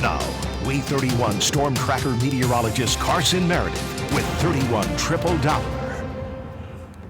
Now, Way 31 Storm Tracker meteorologist Carson Meredith with 31 Triple Dollar.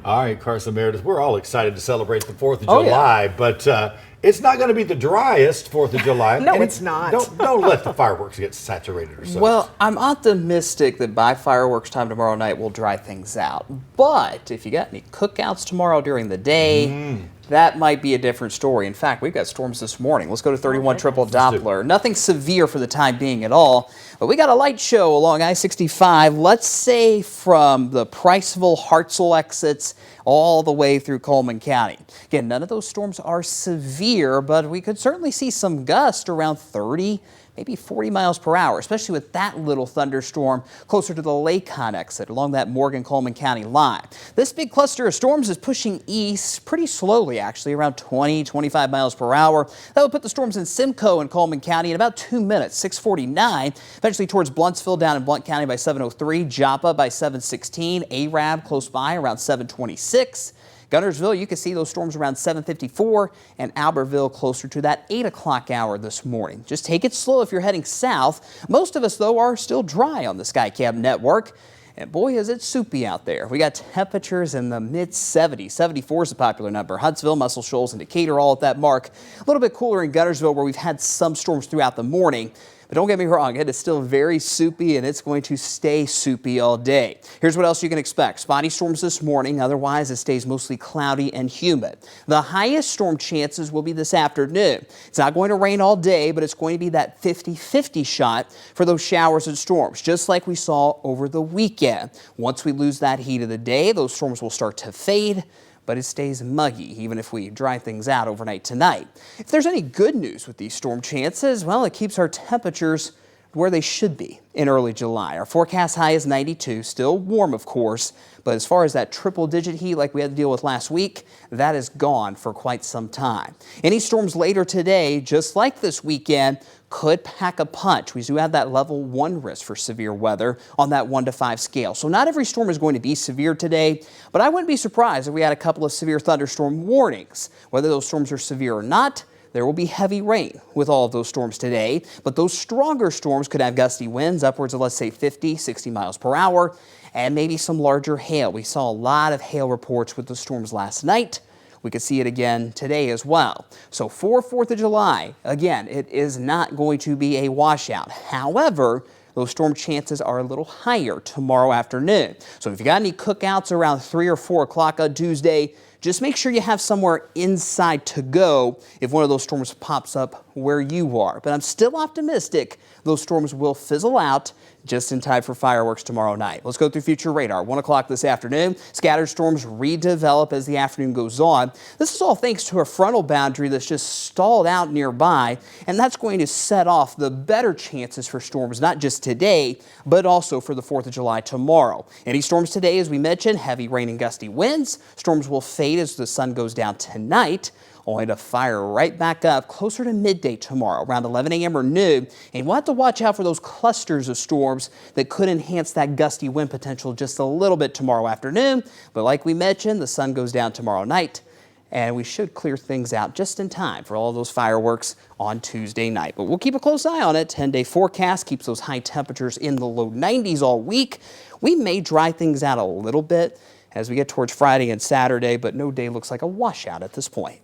All right, Carson Meredith, we're all excited to celebrate the 4th of Oh, July, yeah. but it's not going to be the driest 4th of July. No, And it's not. Don't let the fireworks get saturated or something. Well, I'm optimistic that by fireworks time tomorrow night we'll dry things out. But if you got any cookouts tomorrow during the day, that might be a different story. In fact, we've got storms this morning. Let's go to 31 Triple Doppler. Nothing severe for the time being at all, but we got a light show along I-65, let's say from the Priceville, Hartselle exits all the way through Coleman County. Again, none of those storms are severe, but we could certainly see some gusts around 30, maybe 40 miles per hour, especially with that little thunderstorm closer to the Lakon exit along that Morgan-Coleman County line. This big cluster of storms is pushing east pretty slowly, actually, around 20, 25 miles per hour. That would put the storms in Simcoe and Coleman County in about 2 minutes, 6:49, eventually towards Bluntsville down in Blount County by 7:03, Joppa by 7:16, Arab close by around 7:26. Guntersville, you can see those storms around 7:54, and Albertville closer to that 8 o'clock hour this morning. Just take it slow if you're heading south. Most of us, though, are still dry on the SkyCab network. And boy, is it soupy out there. We got temperatures in the mid-70s. 74 is a popular number. Huntsville, Muscle Shoals, and Decatur all at that mark. A little bit cooler in Guntersville, where we've had some storms throughout the morning. But don't get me wrong, it is still very soupy, and it's going to stay soupy all day. Here's what else you can expect. Spotty storms this morning. Otherwise, it stays mostly cloudy and humid. The highest storm chances will be this afternoon. It's not going to rain all day, but it's going to be that 50-50 shot for those showers and storms, just like we saw over the weekend. Once we lose that heat of the day, those storms will start to fade, but it stays muggy even if we dry things out overnight tonight. If there's any good news with these storm chances, well, it keeps our temperatures where they should be in early July. Our forecast high is 92, still warm, of course, but as far as that triple-digit heat like we had to deal with last week, that is gone for quite some time. Any storms later today, just like this weekend, could pack a punch. We do have that level 1 risk for severe weather on that 1 to 5 scale. So not every storm is going to be severe today, but I wouldn't be surprised if we had a couple of severe thunderstorm warnings. Whether those storms are severe or not, there will be heavy rain with all of those storms today, but those stronger storms could have gusty winds upwards of, let's say, 50, 60 miles per hour, and maybe some larger hail. We saw a lot of hail reports with the storms last night. We could see it again today as well. So for 4th of July, again, it is not going to be a washout. However, those storm chances are a little higher tomorrow afternoon. So if you got any cookouts around 3 or 4 o'clock on Tuesday, just make sure you have somewhere inside to go if one of those storms pops up where you are. But I'm still optimistic those storms will fizzle out just in time for fireworks tomorrow night. Let's go through future radar. 1 o'clock this afternoon. Scattered storms redevelop as the afternoon goes on. This is all thanks to a frontal boundary that's just stalled out nearby, and that's going to set off the better chances for storms, not just today, but also for the 4th of July tomorrow. Any storms today, as we mentioned, heavy rain and gusty winds. Storms will fade as the sun goes down tonight, only to fire right back up closer to midday tomorrow, around 11 a.m. or noon. And we'll have to watch out for those clusters of storms that could enhance that gusty wind potential just a little bit tomorrow afternoon. But like we mentioned, the sun goes down tomorrow night, and we should clear things out just in time for all those fireworks on Tuesday night. But we'll keep a close eye on it. 10-day forecast keeps those high temperatures in the low 90s all week. We may dry things out a little bit as we get towards Friday and Saturday, but no day looks like a washout at this point.